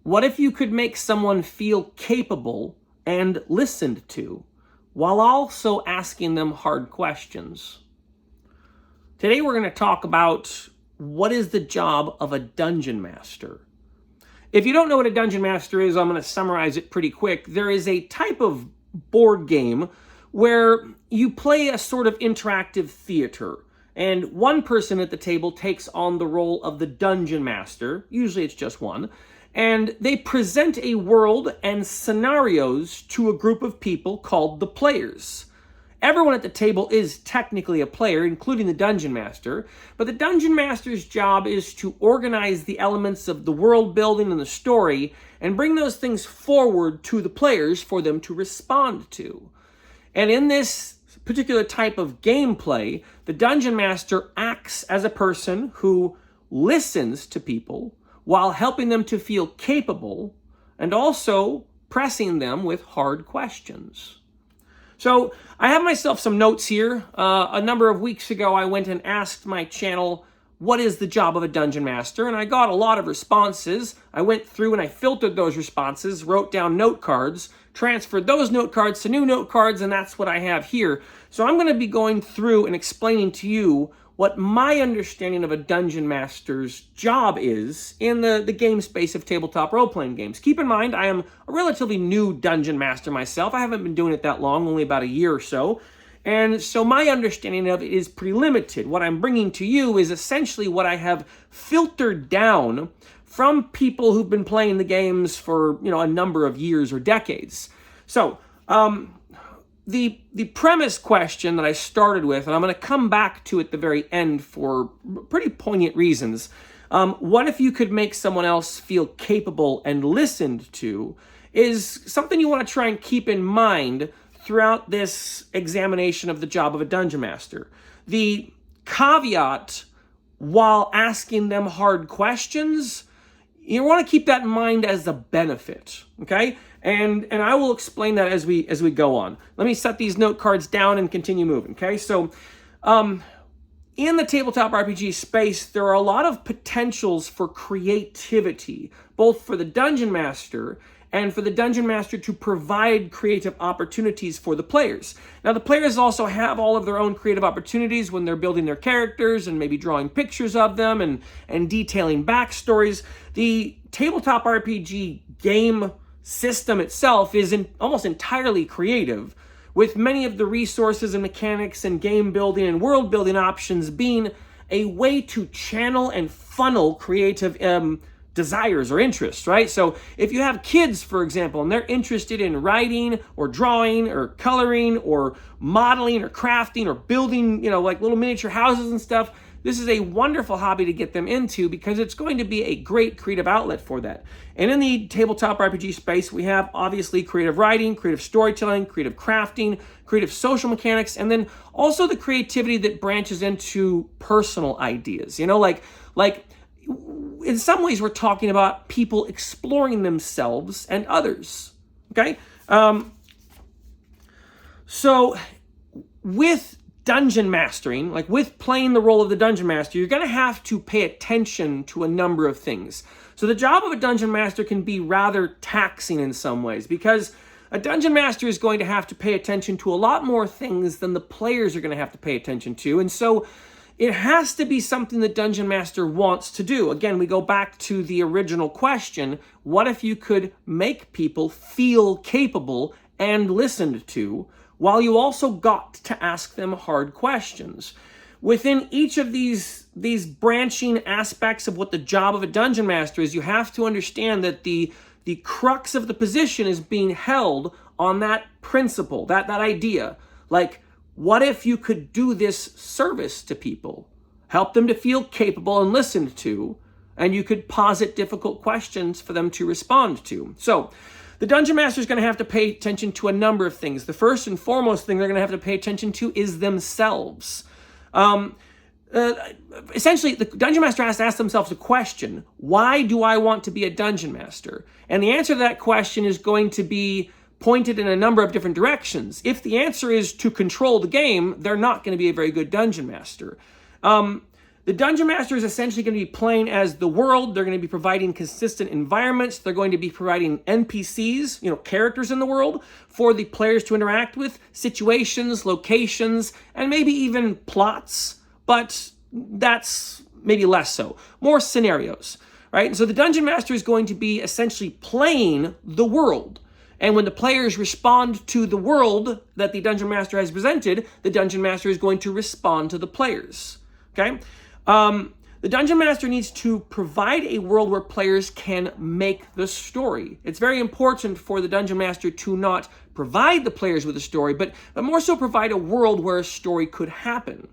What if you could make someone feel capable and listened to, while also asking them hard questions? Today we're going to talk about what is the job of a dungeon master. If you don't know what a dungeon master is, I'm going to summarize it pretty quick. There is a type of board game where you play a sort of interactive theater, and one person at the table takes on the role of the dungeon master. Usually it's just one. And they present a world and scenarios to a group of people called the players. Everyone at the table is technically a player, including the dungeon master, but the dungeon master's job is to organize the elements of the world building and the story and bring those things forward to the players for them to respond to. And in this particular type of gameplay, the dungeon master acts as a person who listens to people while helping them to feel capable and also pressing them with hard questions. So I have myself some notes here. A number of weeks ago, I went and asked my channel, what is the job of a dungeon master? And I got a lot of responses. I went through and I filtered those responses, wrote down note cards, transferred those note cards to new note cards, and that's what I have here. So I'm going to be going through and explaining to you what my understanding of a dungeon master's job is in the game space of tabletop role-playing games. Keep in mind, I am a relatively new dungeon master myself. I haven't been doing it that long, only about a year or so. And so my understanding of it is pretty limited. What I'm bringing to you is essentially what I have filtered down from people who've been playing the games for, a number of years or decades. So, the premise question that I started with, and I'm going to come back to at the very end for pretty poignant reasons. What if you could make someone else feel capable and listened to, is something you want to try and keep in mind throughout this examination of the job of a dungeon master. The caveat, while asking them hard questions, you want to keep that in mind as a benefit, okay? And I will explain that as we go on. Let me set these note cards down and continue moving, okay? So, in the tabletop RPG space, there are a lot of potentials for creativity, both for the dungeon master and for the dungeon master to provide creative opportunities for the players. Now, the players also have all of their own creative opportunities when they're building their characters and maybe drawing pictures of them and detailing backstories. The tabletop RPG game system itself is almost entirely creative, with many of the resources and mechanics and game building and world building options being a way to channel and funnel creative desires or interests, right? So if you have kids, for example, and they're interested in writing or drawing or coloring or modeling or crafting or building, like little miniature houses and stuff, this is a wonderful hobby to get them into because it's going to be a great creative outlet for that. And in the tabletop RPG space, we have obviously creative writing, creative storytelling, creative crafting, creative social mechanics, and then also the creativity that branches into personal ideas. Like in some ways, we're talking about people exploring themselves and others, okay? So with dungeon mastering, like with playing the role of the dungeon master, you're going to have to pay attention to a number of things. So the job of a dungeon master can be rather taxing in some ways because a dungeon master is going to have to pay attention to a lot more things than the players are going to have to pay attention to. And so it has to be something the dungeon master wants to do. Again, we go back to the original question, what if you could make people feel capable and listened to, while you also got to ask them hard questions? Within each of these branching aspects of what the job of a dungeon master is, you have to understand that the crux of the position is being held on that principle, that idea. Like, what if you could do this service to people, help them to feel capable and listened to, and you could posit difficult questions for them to respond to? So the dungeon master is going to have to pay attention to a number of things. The first and foremost thing they're going to have to pay attention to is themselves. Essentially, the dungeon master has to ask themselves a question: why do I want to be a dungeon master? And the answer to that question is going to be pointed in a number of different directions. If the answer is to control the game, they're not going to be a very good dungeon master. The The Dungeon Master is essentially going to be playing as the world. They're going to be providing consistent environments. They're going to be providing NPCs, characters in the world for the players to interact with, situations, locations, and maybe even plots, but that's maybe less so. More scenarios, right? And so the Dungeon Master is going to be essentially playing the world. And when the players respond to the world that the Dungeon Master has presented, the Dungeon Master is going to respond to the players, okay? The Dungeon Master needs to provide a world where players can make the story. It's very important for the Dungeon Master to not provide the players with a story, but more so provide a world where a story could happen,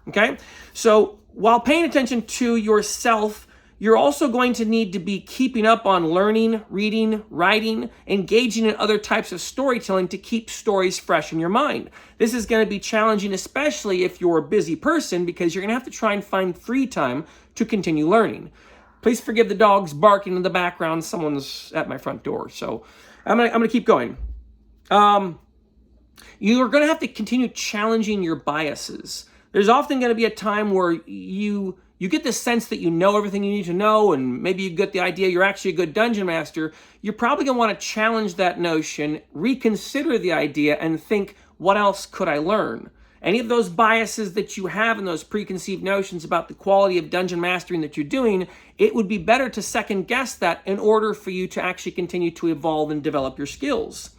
okay? So while paying attention to yourself, you're also going to need to be keeping up on learning, reading, writing, engaging in other types of storytelling to keep stories fresh in your mind. This is going to be challenging, especially if you're a busy person, because you're going to have to try and find free time to continue learning. Please forgive the dogs barking in the background. Someone's at my front door, so I'm gonna keep going. You're going to have to continue challenging your biases. There's often going to be a time where you get the sense that you know everything you need to know, and maybe you get the idea you're actually a good Dungeon Master. You're probably going to want to challenge that notion, reconsider the idea, and think, what else could I learn? Any of those biases that you have and those preconceived notions about the quality of dungeon mastering that you're doing, it would be better to second guess that in order for you to actually continue to evolve and develop your skills.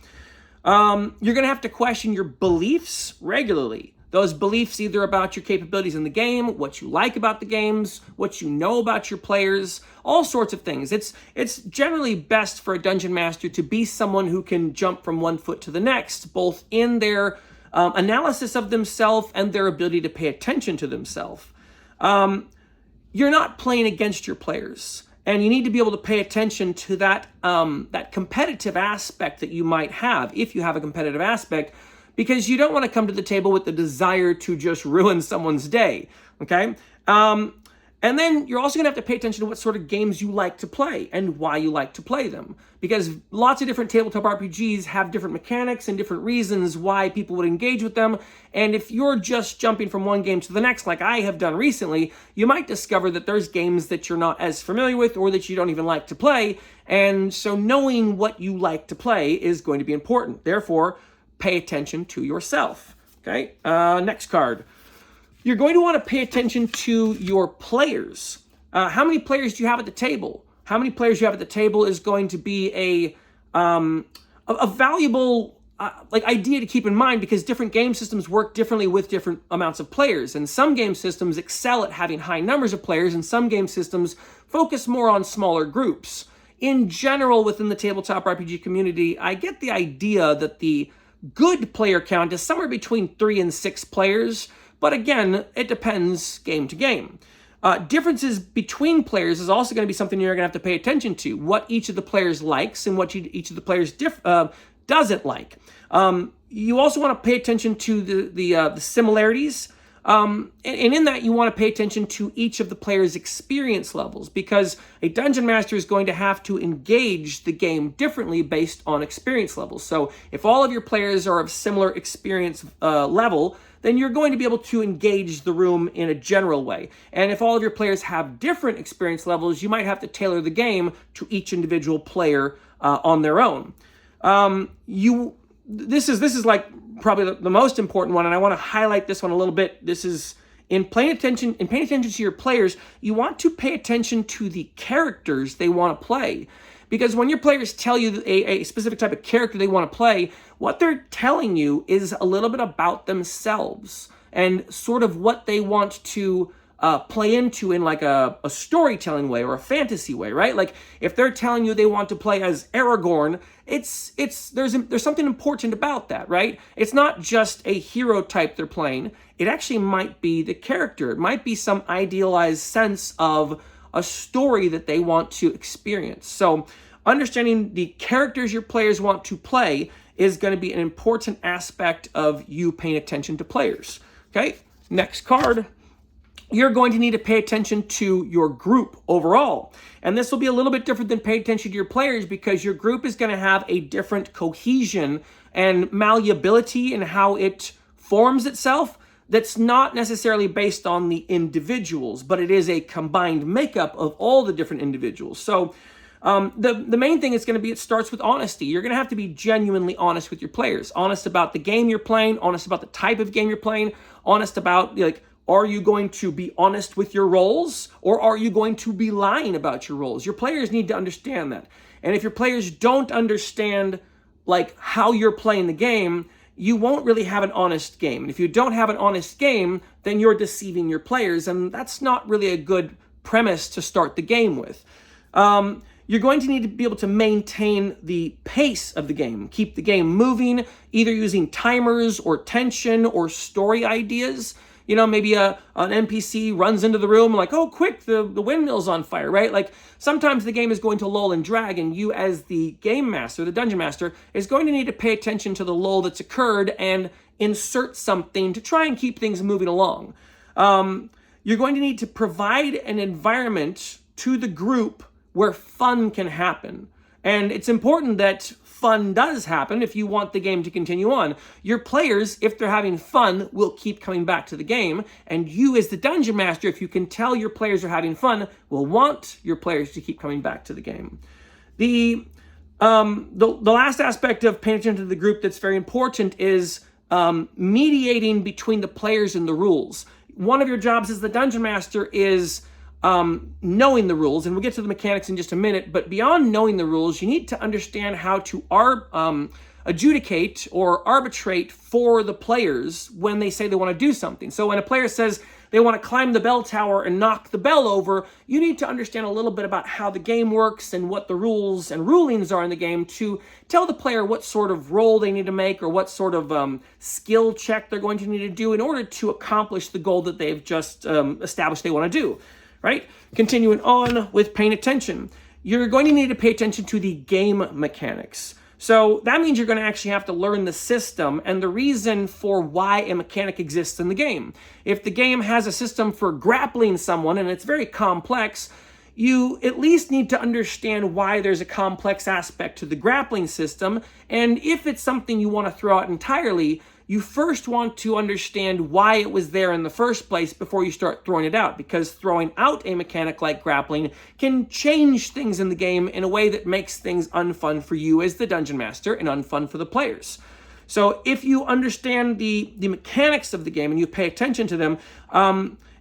You're going to have to question your beliefs regularly. Those beliefs either about your capabilities in the game, what you like about the games, what you know about your players, all sorts of things. It's generally best for a dungeon master to be someone who can jump from one foot to the next, both in their analysis of themselves and their ability to pay attention to themselves. You're not playing against your players, and you need to be able to pay attention to that competitive aspect that you might have, if you have a competitive aspect, because you don't want to come to the table with the desire to just ruin someone's day, okay? And then you're also going to have to pay attention to what sort of games you like to play and why you like to play them, because lots of different tabletop RPGs have different mechanics and different reasons why people would engage with them. And if you're just jumping from one game to the next, like I have done recently, you might discover that there's games that you're not as familiar with or that you don't even like to play. And so knowing what you like to play is going to be important. Therefore, pay attention to yourself. Okay, next card. You're going to want to pay attention to your players. How many players do you have at the table? How many players you have at the table is going to be a valuable idea to keep in mind, because different game systems work differently with different amounts of players. And some game systems excel at having high numbers of players, and some game systems focus more on smaller groups. In general, within the tabletop RPG community, I get the idea that the good player count is somewhere between 3 and 6 players, but again, it depends game to game. Differences between players is also going to be something you're going to have to pay attention to. What each of the players likes and what each of the players doesn't like. You also want to pay attention to the similarities. And in that, you want to pay attention to each of the players' experience levels, because a dungeon master is going to have to engage the game differently based on experience levels. So if all of your players are of similar experience level, then you're going to be able to engage the room in a general way. And if all of your players have different experience levels, you might have to tailor the game to each individual player on their own. This is like probably the most important one, and I want to highlight this one a little bit. This is in paying attention to your players. You want to pay attention to the characters they want to play, because when your players tell you a specific type of character they want to play, what they're telling you is a little bit about themselves and sort of what they want to play into in like a storytelling way or a fantasy way, right? Like if they're telling you they want to play as Aragorn, there's something important about that, right? It's not just a hero type they're playing. It actually might be the character. It might be some idealized sense of a story that they want to experience. So understanding the characters your players want to play is going to be an important aspect of you paying attention to players. Okay, next card. You're going to need to pay attention to your group overall. And this will be a little bit different than paying attention to your players, because your group is going to have a different cohesion and malleability in how it forms itself that's not necessarily based on the individuals, but it is a combined makeup of all the different individuals. So the main thing is going to be, it starts with honesty. You're going to have to be genuinely honest with your players, honest about the game you're playing, honest about the type of game you're playing, honest about, like, are you going to be honest with your roles, or are you going to be lying about your roles? Your players need to understand that. And if your players don't understand, like, how you're playing the game, you won't really have an honest game. And if you don't have an honest game, then you're deceiving your players, and that's not really a good premise to start the game with. You're going to need to be able to maintain the pace of the game, keep the game moving, either using timers or tension or story ideas. You know, maybe an NPC runs into the room like, oh, quick, the windmill's on fire, right? Like, sometimes the game is going to lull and drag, and you as the game master, the dungeon master, is going to need to pay attention to the lull that's occurred and insert something to try and keep things moving along. You're going to need to provide an environment to the group where fun can happen. And it's important that fun does happen if you want the game to continue on. Your players, if they're having fun, will keep coming back to the game. And you as the dungeon master, if you can tell your players are having fun, will want your players to keep coming back to the game. The last aspect of paying attention to the group that's very important is mediating between the players and the rules. One of your jobs as the dungeon master is knowing the rules, and we'll get to the mechanics in just a minute, but beyond knowing the rules, you need to understand how to adjudicate or arbitrate for the players when they say they want to do something. So when a player says they want to climb the bell tower and knock the bell over, you need to understand a little bit about how the game works and what the rules and rulings are in the game to tell the player what sort of roll they need to make or what sort of skill check they're going to need to do in order to accomplish the goal that they've just established they want to do. Right? Continuing on with paying attention. You're going to need to pay attention to the game mechanics. So that means you're going to actually have to learn the system and the reason for why a mechanic exists in the game. If the game has a system for grappling someone and it's very complex, you at least need to understand why there's a complex aspect to the grappling system. And if it's something you want to throw out entirely, you first want to understand why it was there in the first place before you start throwing it out, because throwing out a mechanic like grappling can change things in the game in a way that makes things unfun for you as the dungeon master and unfun for the players. So if you understand the mechanics of the game and you pay attention to them,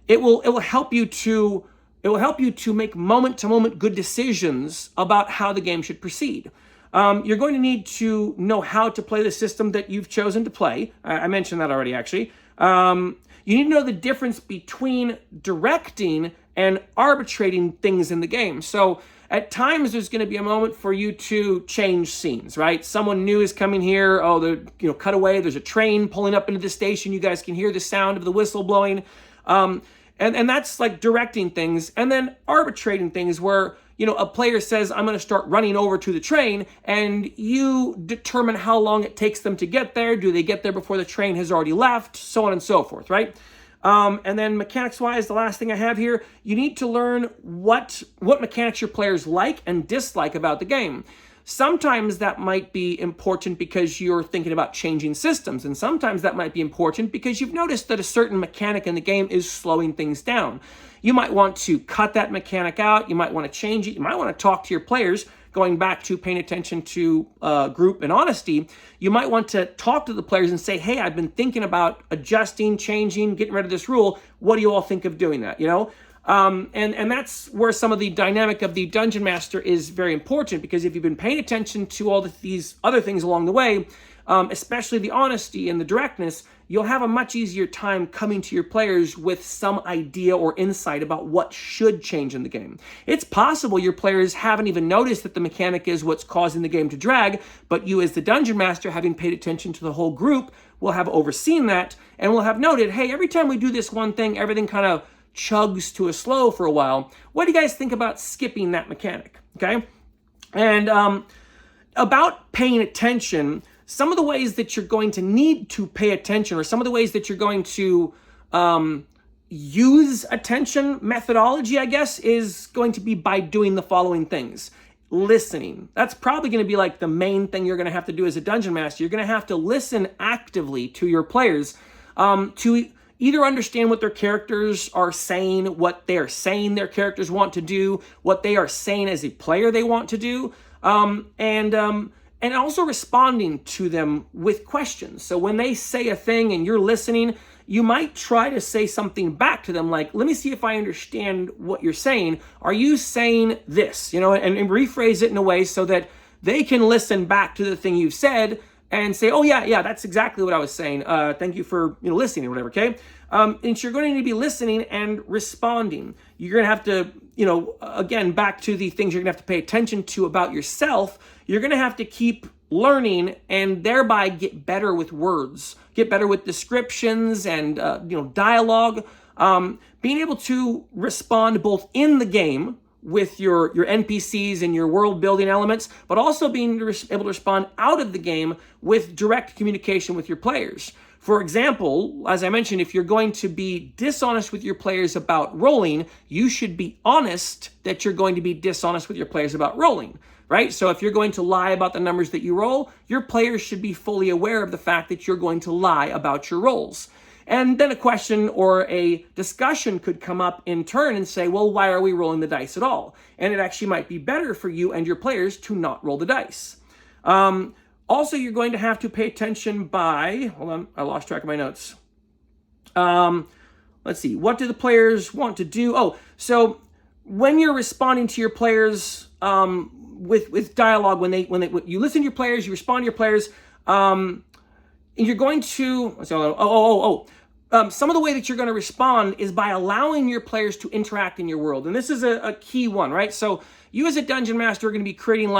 it will help you to make moment-to-moment good decisions about how the game should proceed. You're going to need to know how to play the system that you've chosen to play. I mentioned that already, actually. You need to know the difference between directing and arbitrating things in the game. So at times there's going to be a moment for you to change scenes, right? Someone new is coming here. Oh, the cut away. There's a train pulling up into the station. You guys can hear the sound of the whistle blowing. And that's like directing things, and then arbitrating things where, a player says, I'm going to start running over to the train, and you determine how long it takes them to get there. Do they get there before the train has already left? So on and so forth, right? And then mechanics-wise, the last thing I have here, you need to learn what mechanics your players like and dislike about the game. Sometimes that might be important because you're thinking about changing systems, and sometimes that might be important because you've noticed that a certain mechanic in the game is slowing things down. You might want to cut that mechanic out, you might want to change it, you might want to talk to your players, going back to paying attention to group and honesty. You might want to talk to the players and say, hey, I've been thinking about adjusting, changing, getting rid of this rule. What do you all think of doing that, And that's where some of the dynamic of the dungeon master is very important, because if you've been paying attention to all these other things along the way, especially the honesty and the directness, you'll have a much easier time coming to your players with some idea or insight about what should change in the game. It's possible your players haven't even noticed that the mechanic is what's causing the game to drag, but you as the dungeon master, having paid attention to the whole group, will have overseen that and will have noted, hey, every time we do this one thing, everything kind of chugs to a slow for a while. What do you guys think about skipping that mechanic? Okay. And about paying attention, some of the ways that you're going to need to pay attention, or some of the ways that you're going to use attention methodology, I guess, is going to be by doing the following things. Listening. That's probably going to be like the main thing you're going to have to do as a dungeon master. You're going to have to listen actively to your players to either understand what their characters are saying, what they are saying their characters want to do, what they are saying as a player they want to do, and also responding to them with questions. So when they say a thing and you're listening, you might try to say something back to them like, let me see if I understand what you're saying. Are you saying this? And rephrase it in a way so that they can listen back to the thing you've said and say, oh yeah, that's exactly what I was saying. Thank you for listening or whatever, okay? And so you're going to need to be listening and responding. You're going to have to, again, back to the things you're going to have to pay attention to about yourself. You're going to have to keep learning and thereby get better with words, get better with descriptions and, dialogue. Being able to respond both in the game with your NPCs and your world building elements, but also being able to respond out of the game with direct communication with your players. For example, as I mentioned, if you're going to be dishonest with your players about rolling, you should be honest that you're going to be dishonest with your players about rolling, right? So if you're going to lie about the numbers that you roll, your players should be fully aware of the fact that you're going to lie about your rolls. And then a question or a discussion could come up in turn and say, well, why are we rolling the dice at all? And it actually might be better for you and your players to not roll the dice. Also, you're going to have to pay attention by, hold on, I lost track of my notes. Let's see, what do the players want to do? Oh, so when you're responding to your players with dialogue, when you listen to your players, you respond to your players, and you're going to, some of the way that you're going to respond is by allowing your players to interact in your world. And this is a key one, right? So you as a dungeon master are going to be creating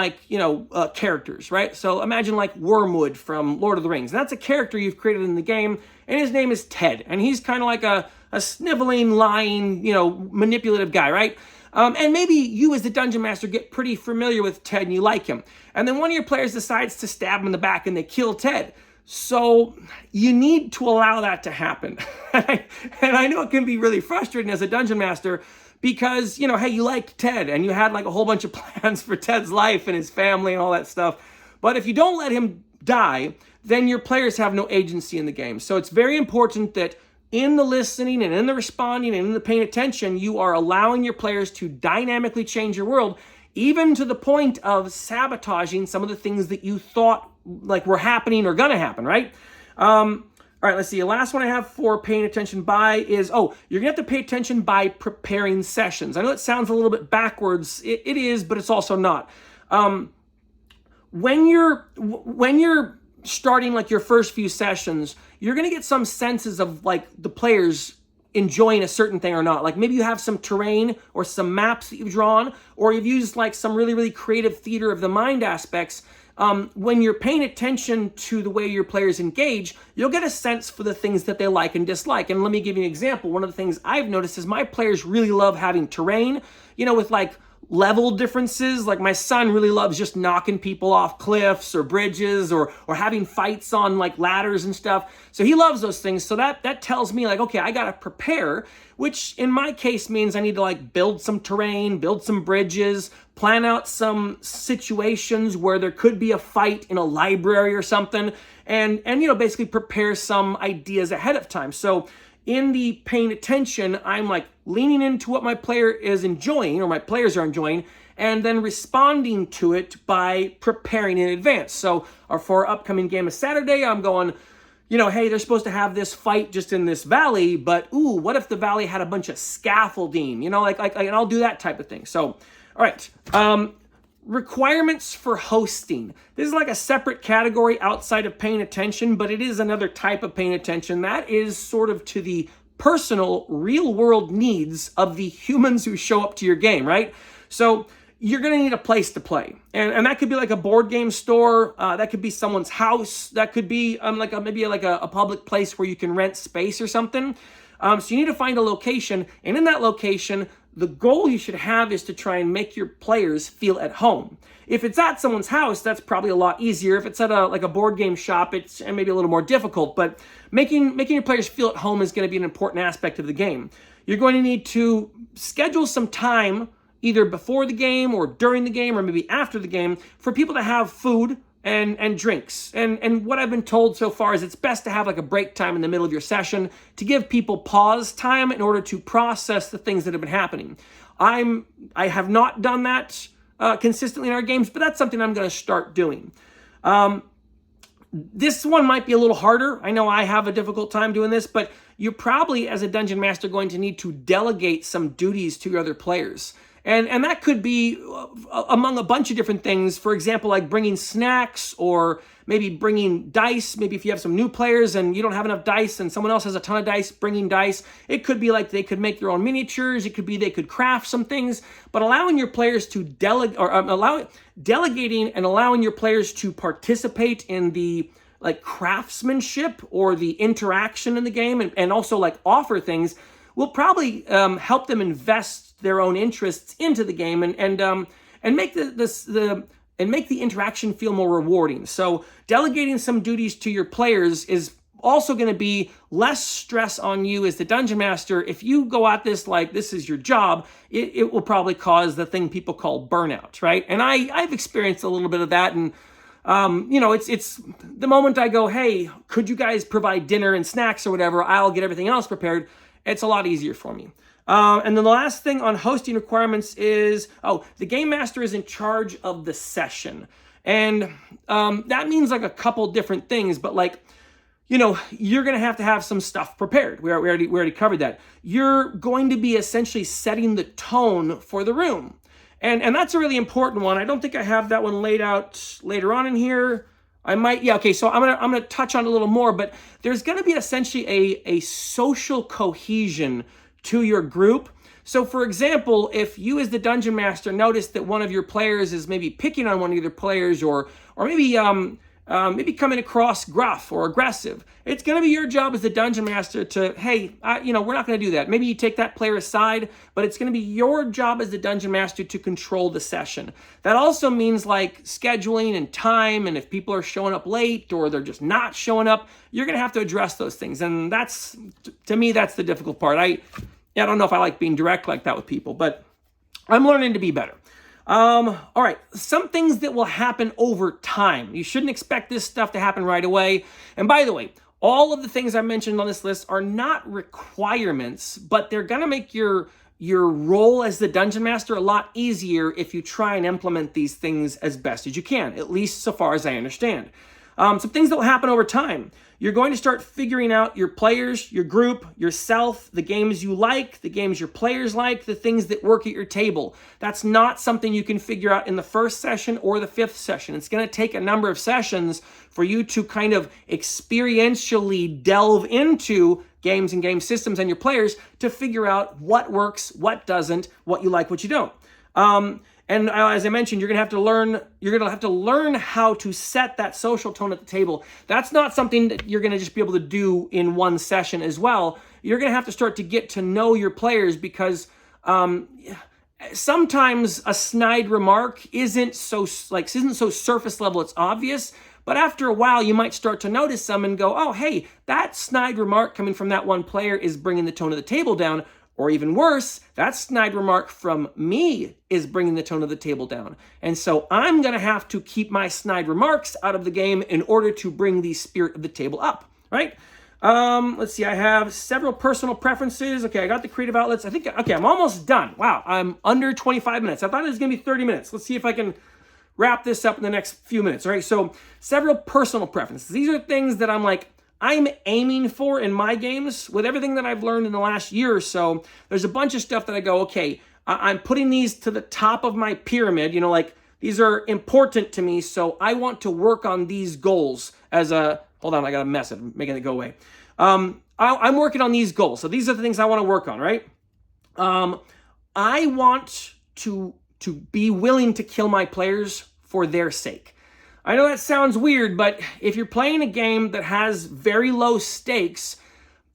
characters, right? So imagine like Wormwood from Lord of the Rings. And that's a character you've created in the game, and his name is Ted. And he's kind of like a sniveling, lying, manipulative guy, right? And maybe you as the dungeon master get pretty familiar with Ted and you like him. And then one of your players decides to stab him in the back and they kill Ted. So you need to allow that to happen. And I know it can be really frustrating as a dungeon master because, hey, you liked Ted and you had like a whole bunch of plans for Ted's life and his family and all that stuff. But if you don't let him die, then your players have no agency in the game. So it's very important that in the listening and in the responding and in the paying attention, you are allowing your players to dynamically change your world, even to the point of sabotaging some of the things that you thought like were happening or gonna happen, right? All right, let's see. The last one I have for paying attention by is, you're gonna have to pay attention by preparing sessions. I know it sounds a little bit backwards. It is, but it's also not. When you're starting like your first few sessions, you're gonna get some senses of like the players enjoying a certain thing or not. Like maybe you have some terrain or some maps that you've drawn, or you've used like some really, really creative theater of the mind aspects. When you're paying attention to the way your players engage, you'll get a sense for the things that they like and dislike. And let me give you an example. One of the things I've noticed is my players really love having terrain, with like level differences. Like my son really loves just knocking people off cliffs or bridges or having fights on like ladders and stuff. So he loves those things. So that tells me like, okay, I got to prepare, which in my case means I need to like build some terrain, build some bridges, plan out some situations where there could be a fight in a library or something, and basically prepare some ideas ahead of time. So in the paying attention, I'm like leaning into what my player is enjoying or my players are enjoying, and then responding to it by preparing in advance. So for our upcoming game of Saturday, I'm going, hey, they're supposed to have this fight just in this valley, but what if the valley had a bunch of scaffolding? And I'll do that type of thing. So, all right. Requirements for hosting. This is like a separate category outside of paying attention, but it is another type of paying attention that is sort of to the personal, real world needs of the humans who show up to your game, right? So you're going to need a place to play. And that could be like a board game store. That could be someone's house. That could be maybe a public place where you can rent space or something. So you need to find a location. And in that location, the goal you should have is to try and make your players feel at home. If it's at someone's house, that's probably a lot easier. If it's at a board game shop, it's maybe a little more difficult. But making your players feel at home is going to be an important aspect of the game. You're going to need to schedule some time, either before the game or during the game or maybe after the game, for people to have food and drinks. And what I've been told so far is it's best to have like a break time in the middle of your session to give people pause time in order to process the things that have been happening. I have not done that consistently in our games, but that's something I'm going to start doing. This one might be a little harder. I know I have a difficult time doing this, but you're probably, as a dungeon master, going to need to delegate some duties to your other players. And that could be among a bunch of different things. For example, like bringing snacks, or maybe bringing dice. Maybe if you have some new players and you don't have enough dice and someone else has a ton of dice, bringing dice. It could be like they could make their own miniatures. It could be they could craft some things. But allowing your players to delegating and allowing your players to participate in the like craftsmanship or the interaction in the game, and also like offer things, will probably help them invest their own interests into the game and make the interaction feel more rewarding. So delegating some duties to your players is also going to be less stress on you as the dungeon master. If you go at this like this is your job, it will probably cause the thing people call burnout, right? And I've experienced a little bit of that. And it's the moment I go, hey, could you guys provide dinner and snacks or whatever? I'll get everything else prepared. It's a lot easier for me. And then the last thing on hosting requirements is, the game master is in charge of the session. And that means like a couple different things, but like, you're going to have some stuff prepared. We already covered that. You're going to be essentially setting the tone for the room. And that's a really important one. I don't think I have that one laid out later on in here. I might, okay, so I'm gonna touch on it a little more, but there's gonna be essentially a social cohesion to your group. So for example, if you as the dungeon master notice that one of your players is maybe picking on one of the other players, or maybe coming across gruff or aggressive, it's going to be your job as the dungeon master to, hey, we're not going to do that. Maybe you take that player aside, but it's going to be your job as the dungeon master to control the session. That also means like scheduling and time, and if people are showing up late or they're just not showing up, you're going to have to address those things. And that's, to me, that's the difficult part. I don't know if I like being direct like that with people, but I'm learning to be better. All right, some things that will happen over time. You shouldn't expect this stuff to happen right away. And by the way, all of the things I mentioned on this list are not requirements, but they're going to make your role as the dungeon master a lot easier if you try and implement these things as best as you can, at least so far as I understand. Some things that will happen over time. You're going to start figuring out your players, your group, yourself, the games you like, the games your players like, the things that work at your table. That's not something you can figure out in the first session or the fifth session. It's going to take a number of sessions for you to kind of experientially delve into games and game systems and your players to figure out what works, what doesn't, what you like, what you don't. And as I mentioned, you're going to have to learn how to set that social tone at the table. That's not something that you're going to just be able to do in one session as well. You're going to have to start to get to know your players, because sometimes a snide remark isn't so surface level, it's obvious. But after a while, you might start to notice some and go, oh, hey, that snide remark coming from that one player is bringing the tone of the table down. Or even worse, that snide remark from me is bringing the tone of the table down. And so I'm going to have to keep my snide remarks out of the game in order to bring the spirit of the table up, right? Let's see, I have several personal preferences. Okay, I got the creative outlets. I'm almost done. Wow, I'm under 25 minutes. I thought it was going to be 30 minutes. Let's see if I can wrap this up in the next few minutes, all right? So several personal preferences. These are things that I'm aiming for in my games. With everything that I've learned in the last year or so, there's a bunch of stuff that I go, okay, I'm putting these to the top of my pyramid, these are important to me, so I want to work on these goals hold on, I got a mess, I'm making it go away. I'm working on these goals, so these are the things I want to work on, right? I want to be willing to kill my players for their sake. I know that sounds weird, but if you're playing a game that has very low stakes,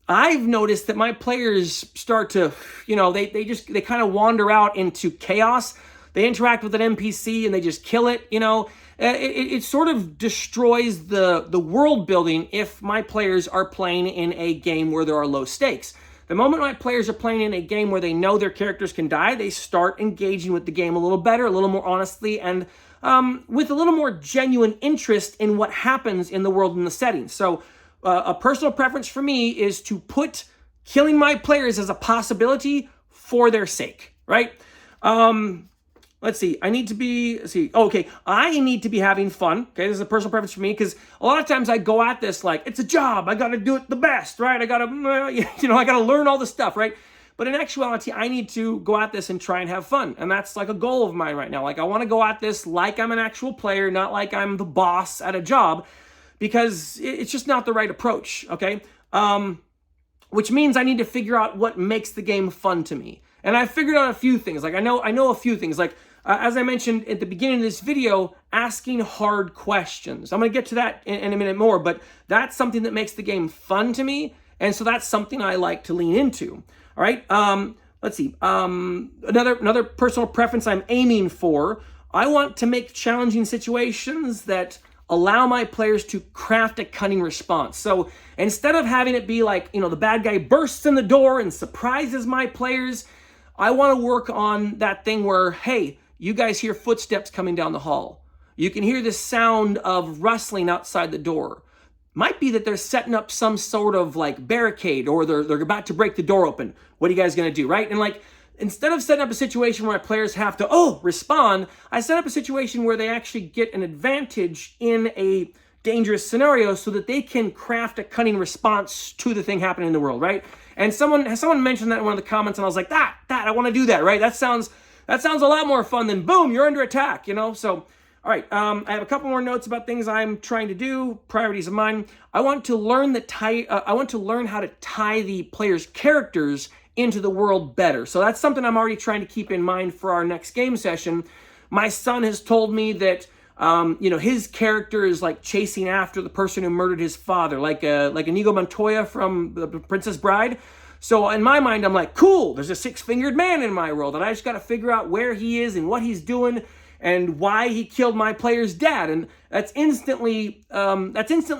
I've noticed that my players start to, they kind of wander out into chaos. They interact with an NPC and they just kill it, It sort of destroys the world building if my players are playing in a game where there are low stakes. The moment my players are playing in a game where they know their characters can die, they start engaging with the game a little better, a little more honestly, and with a little more genuine interest in what happens in the world and the setting. So a personal preference for me is to put killing my players as a possibility for their sake, right? Let's see. I need to be, I need to be having fun. Okay, this is a personal preference for me because a lot of times I go at this like, it's a job. I got to do it the best, right? I got to, I got to learn all the stuff, right? But in actuality, I need to go at this and try and have fun. And that's like a goal of mine right now. Like I want to go at this like I'm an actual player, not like I'm the boss at a job, because it's just not the right approach, okay? Which means I need to figure out what makes the game fun to me. And I figured out a few things. Like I know a few things. Like as I mentioned at the beginning of this video, asking hard questions. I'm going to get to that in a minute more, but that's something that makes the game fun to me. And so that's something I like to lean into. All right. Let's see. Another personal preference I'm aiming for. I want to make challenging situations that allow my players to craft a cunning response. So instead of having it be like, the bad guy bursts in the door and surprises my players, I want to work on that thing where, hey, you guys hear footsteps coming down the hall. You can hear the sound of rustling outside the door. Might be that they're setting up some sort of like barricade, or they're about to break the door open. What are you guys going to do, right? And like, instead of setting up a situation where my players have to, respond, I set up a situation where they actually get an advantage in a dangerous scenario so that they can craft a cunning response to the thing happening in the world, right? And someone mentioned that in one of the comments, and I was like, I want to do that, right? That sounds a lot more fun than boom, you're under attack, So, all right, I have a couple more notes about things I'm trying to do, priorities of mine. I want to learn how to tie the players' characters into the world better. So that's something I'm already trying to keep in mind for our next game session. My son has told me that his character is like chasing after the person who murdered his father, like Inigo Montoya from The Princess Bride. So in my mind, I'm like, cool, there's a six-fingered man in my world, and I just got to figure out where he is and what he's doing and why he killed my player's dad. And that's instantly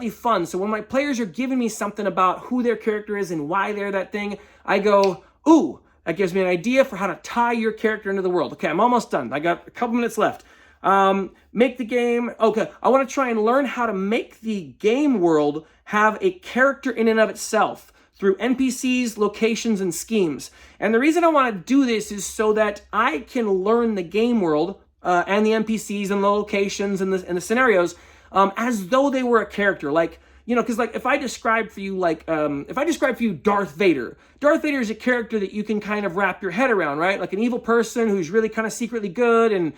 fun. So when my players are giving me something about who their character is and why they're that thing, I go, ooh, that gives me an idea for how to tie your character into the world. Okay, I'm almost done. I got a couple minutes left. Make the game, okay, I want to try and learn how to make the game world have a character in and of itself through NPCs, locations, and schemes. And the reason I want to do this is so that I can learn the game world and the NPCs and the locations and the scenarios as though they were a character. Like, because like if I describe for you Darth Vader is a character that you can kind of wrap your head around, right? Like an evil person who's really kind of secretly good, and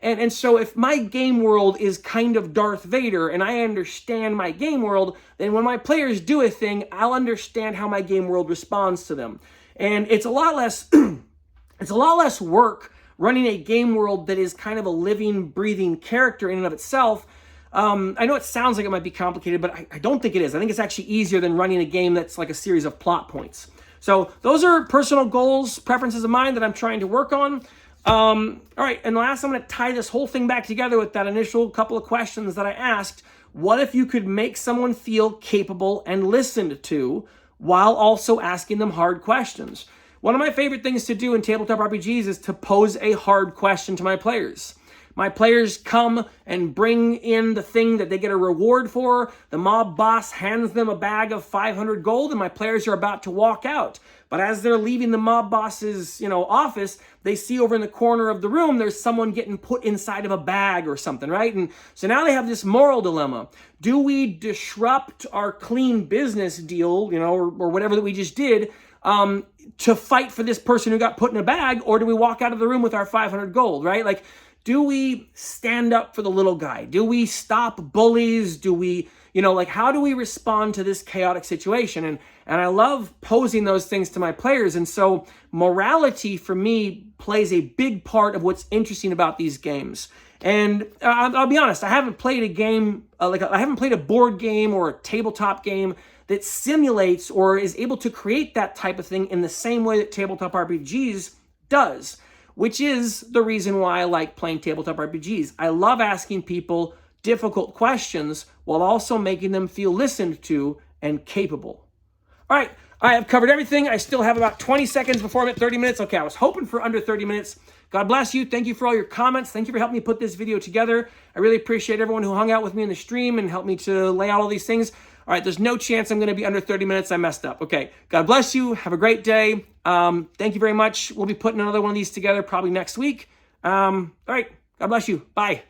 and so if my game world is kind of Darth Vader and I understand my game world, then when my players do a thing, I'll understand how my game world responds to them. And it's a lot less work running a game world that is kind of a living, breathing character in and of itself. I know it sounds like it might be complicated, but I don't think it is. I think it's actually easier than running a game that's like a series of plot points. So those are personal goals, preferences of mine that I'm trying to work on. All right, and last, I'm going to tie this whole thing back together with that initial couple of questions that I asked. What if you could make someone feel capable and listened to while also asking them hard questions? One of my favorite things to do in tabletop RPGs is to pose a hard question to my players. My players come and bring in the thing that they get a reward for. The mob boss hands them a bag of 500 gold, and my players are about to walk out. But as they're leaving the mob boss's, office, they see over in the corner of the room, there's someone getting put inside of a bag or something, right? And so now they have this moral dilemma. Do we disrupt our clean business deal, or whatever that we just did, to fight for this person who got put in a bag, or do we walk out of the room with our 500 gold, right? Like, do we stand up for the little guy? Do we stop bullies? Do we, how do we respond to this chaotic situation? And I love posing those things to my players. And so morality for me plays a big part of what's interesting about these games. And I'll be honest, I haven't played a game, I haven't played a board game or a tabletop game that simulates or is able to create that type of thing in the same way that tabletop RPGs does, which is the reason why I like playing tabletop RPGs. I love asking people difficult questions while also making them feel listened to and capable. All right, All right, I've covered everything. I still have about 20 seconds before I'm at 30 minutes. Okay, I was hoping for under 30 minutes. God bless you. Thank you for all your comments. Thank you for helping me put this video together. I really appreciate everyone who hung out with me in the stream and helped me to lay out all these things. All right, there's no chance I'm going to be under 30 minutes. I messed up. Okay, God bless you. Have a great day. Thank you very much. We'll be putting another one of these together probably next week. All right, God bless you. Bye.